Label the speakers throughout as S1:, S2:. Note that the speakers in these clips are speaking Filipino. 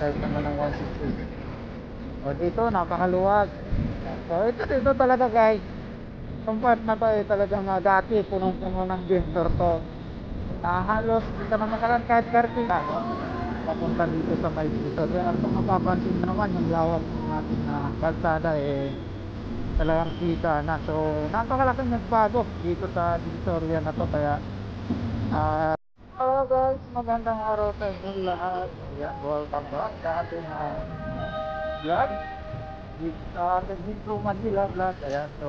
S1: kahit naman ng 160. O dito napakaluwag. So dito talaga guys, itong part na to talagang dati punong-puno ng vendor to. Halos dito naman kahit karting papunta dito sa may dito. Kaya kung mapapansin naman yung lawak ng ating kalsada talagang kita na. So napakalaking nagbago dito sa Divisoria na to. Kaya hello guys, magandang araw sa inyong lahat. Ayan, welcome back sa ating vlog dito sa ating Metro Manila vlog. Ayan, so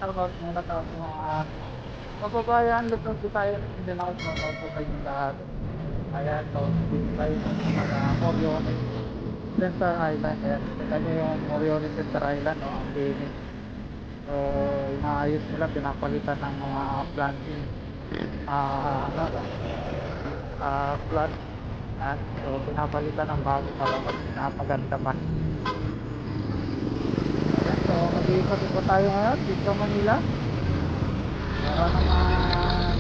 S1: shoutout muna sa ating mga kababayan. Lutong tayo, hindi na ako shoutout sa inyong lahat. Ayan, so dito tayo sa Moriones Center Island. Ayan, kita nyo yung Moriones Center Island, ang linis. So inaayos nila, pinapalitan ng mga planting flat. So pinapalitan ng bago para mas napaganda pa. So mag-iikot-ikot tayo ngayon dito sa Manila para naman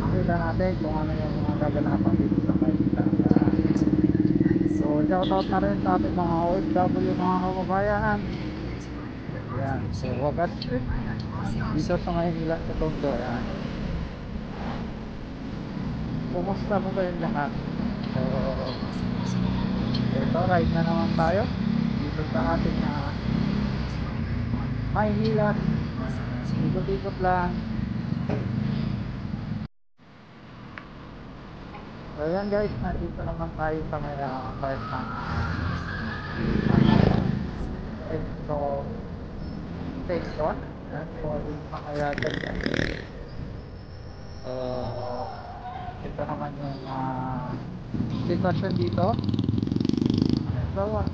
S1: makita natin kung ano yung mga gaganapan dito sa Manila. So shoutout na rin sa ating mga OFW, mga kababayan. Ayan, so Wagat Street dito sa Manila sa Tondo. Ayan, kumusta mo kayong lahat? So ito, ride na naman tayo dito sa ating Maynila. Ikot-ikot lang. So ayan guys, nandito naman tayo sa may part ng Expo Station. So makayagad yan. Ito naman yung sitwasyon dito. So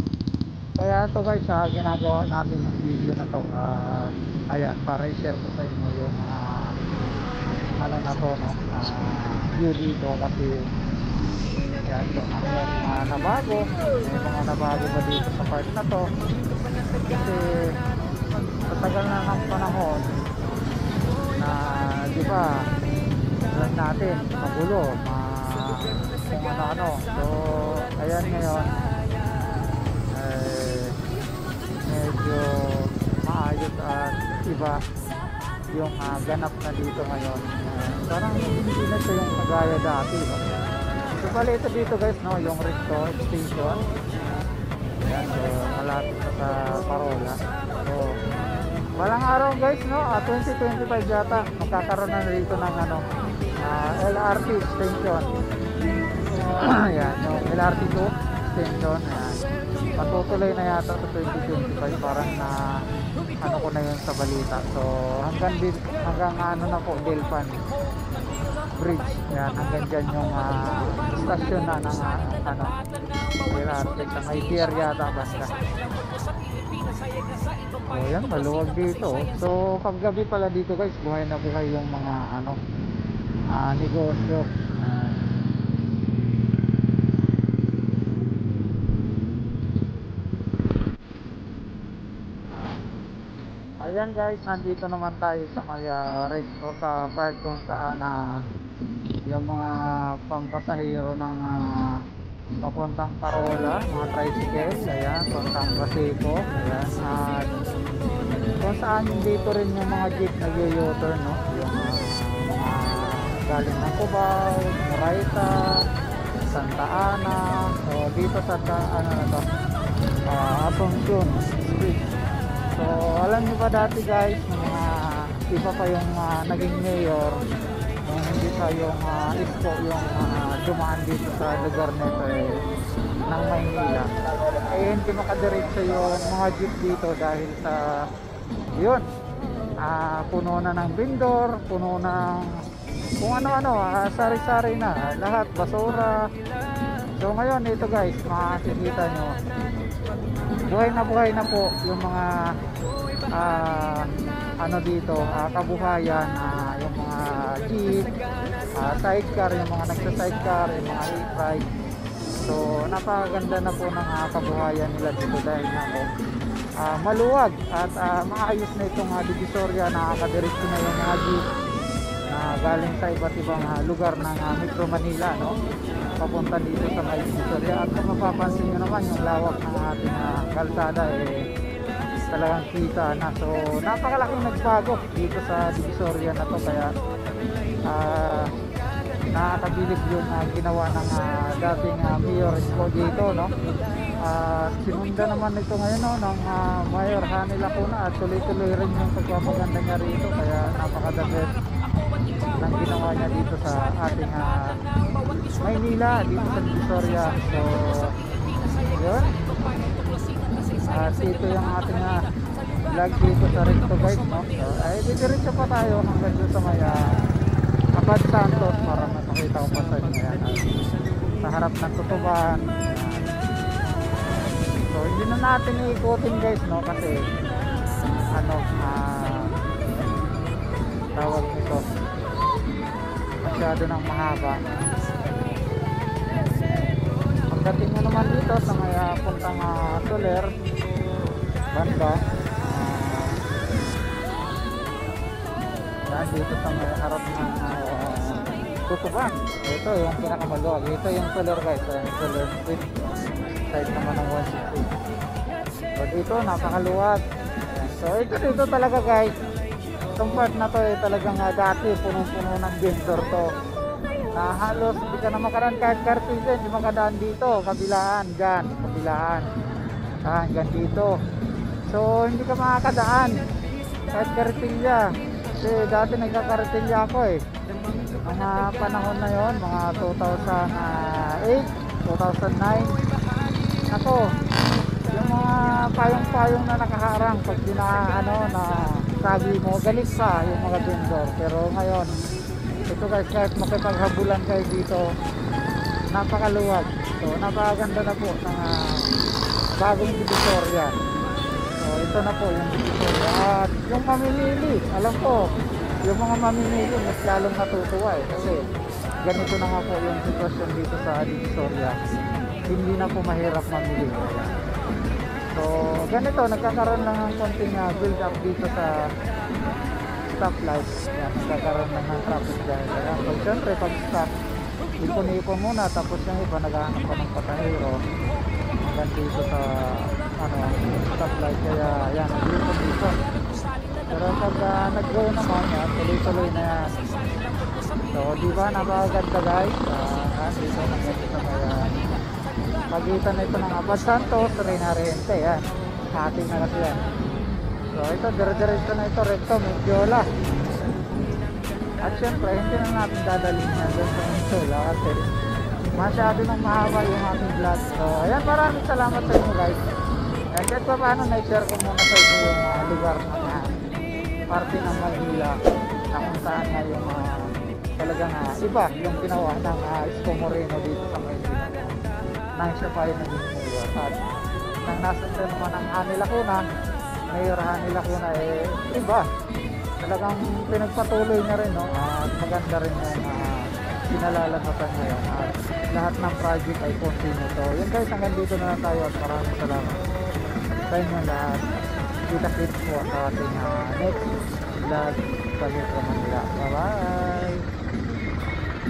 S1: kaya ito guys, ginagawa natin yung video na to, ayan, para i-share ko sa inyo yung ano na to, view dito. Kasi yan, so ano yung nabago, may mga nabago ba dito sa part na to. Kasi matagal na ng panahon na di ba alam natin magulo, kung ano. So ayan, ngayon medyo maayos at iba yung ganap na dito ngayon. Parang hindi na ito yung kagaya dati, no? So pala ito dito guys, no, yung Recto Station. Ayan, so malapit sa Parola. So walang araw guys, no, 2025 yata magkakaroon na dito ng LRT station. Ayan, yung LRT2 station. Ayan, patutuloy na yata sa 2025, parang na ano ko na yun sa balita. So hanggang ano na po, Delpan Bridge. Ayan, hanggang dyan yung stasyon na ng LRT sa may pier yata basta. So yan, maluwag dito. So paggabi pala dito guys, buhay na buhay yung mga negosyo. Ayan guys, nandito naman tayo sa may resto sa part kung saan yung mga pampasahero ng papuntang Parola, mga tricycle. Ayan, papuntang Paseco. Ayan, at kung saan dito rin yung mga jeep nag-u-turn, no? Yung mga galing ng Cubao, Moraita, Santa Ana. So dito sa na to, Asuncion Street. So alam niyo ba dati guys, mga iba pa yung naging mayor, hindi pa yung Isko yung dumaan dito sa lugar nito ng Maynila. Hindi makadiretso yung mga jeep dito dahil sa yun, puno na ng vendor, puno ng kung ano-ano, sari-sari na, lahat, basura. So ngayon ito guys, makikita nyo, buhay na po yung mga ano dito, kabuhayan, yung mga jeep, sidecar, yung mga nagsa-sidecar, yung mga e-ride. So napakaganda na po ng kabuhayan nila dito dahil na po maluwag at maayos na itong Divisoria. Nakakadiretso na yung mga jeep galing sa iba't ibang lugar ng Metro Manila, no? papunta dito sa may Divisoria. At kung mapapansin nyo naman yung lawak ng ating kalsada talagang kita na. So napakalaking nagbago dito sa Divisoria na to, kaya nakakabilib yung ginawa ng dating Mayor Escobedo, no? Sinunda naman ito ngayon, no, ng Mayor Hani Lacuna, at tuloy-tuloy rin yung pagpapaganda niya rito, kaya napakadagdag ng ginawa niya dito sa ating Maynila, dito sa Divisoria. So yun, at ito yung ating vlog dito sa Recto guys, no? So ay didiretso pa tayo hanggang doon sa may Abad Santos para makita ko pa sa inyo yan, sa harap ng Tutuban. So hindi na natin iikutin guys, no, kasi tawag nito, masyado ng mahaba. Pagdating nyo naman dito sa may puntang Soler banda, dito sa may harap ng Tutuban, ito yung pinakamaluwag, ito yung Soler guys, Soler Street side naman ng 160. So dito napakaluwag. So dito talaga guys, itong part na to talagang dati punong-puno ng vendor to, na halos hindi ka na makadaan kahit kartilya, hindi makadaan dito, kabilaan dyan, kabilaan hanggang dito. So hindi ka makakadaan kahit kartilya, kasi dati nagkakartilya ako mga panahon na yon, mga 2008, 2009. Ako, yung mga payong-payong na nakaharang pag na sabi mo, galit pa yung mga vendor. Pero ngayon, ito guys, kahit makipaghabulan kayo dito, napakaluwag. So napakaganda na po ng bagong Divisoria. So ito na po yung Divisoria. At yung mamimili, alam ko yung mga mamimili mas lalong natutuwa kasi ganito na nga po yung sitwasyon dito sa Divisoria. Hindi na po mahirap mamili. So ganito, nagkakaroon lang ng konting build up dito sa stoplight. Yan, nagkakaroon lang ng traffic dahil so syempre pag stop, ipon-ipon muna, tapos yung iba naghahanap pa ng pasahero hanggang dito sa stoplight, kaya yan, dito. Pero pag nag-go naman yan, tuloy-tuloy na yan. So diba, napakaganda guys, dito na dito sa pagitan na ito ng Abad Santos, Rinariente, yan, ating na kasi yan. So ito, dire-diretso na ito, Recto, Mediola. At syempre, hindi na natin dadalhin yan doon sa Mediola kasi masyado nang mahaba yung ating vlog. So ayan, maraming salamat sa inyo guys. And kahit pa paano, na-share ko muna sa inyo yung lugar ng parte ng Maynila na kung saan nga yung talagang iba yung ginawa ng Isko Moreno dito sa Maynila. Nang siya pa yung naging mayor. At nang nasundan naman ang Hani Lacuna, Mayor Hani Lacuna, iba. Talagang pinagpatuloy na rin, no? At maganda rin yung pinalalanasan ngayon. At lahat ng project ay continue. So yun guys, hanggang dito na lang tayo at maraming salamat sa inyo lahat. Kita-kits po sa ating next vlog sa Metro Manila. Bye bye!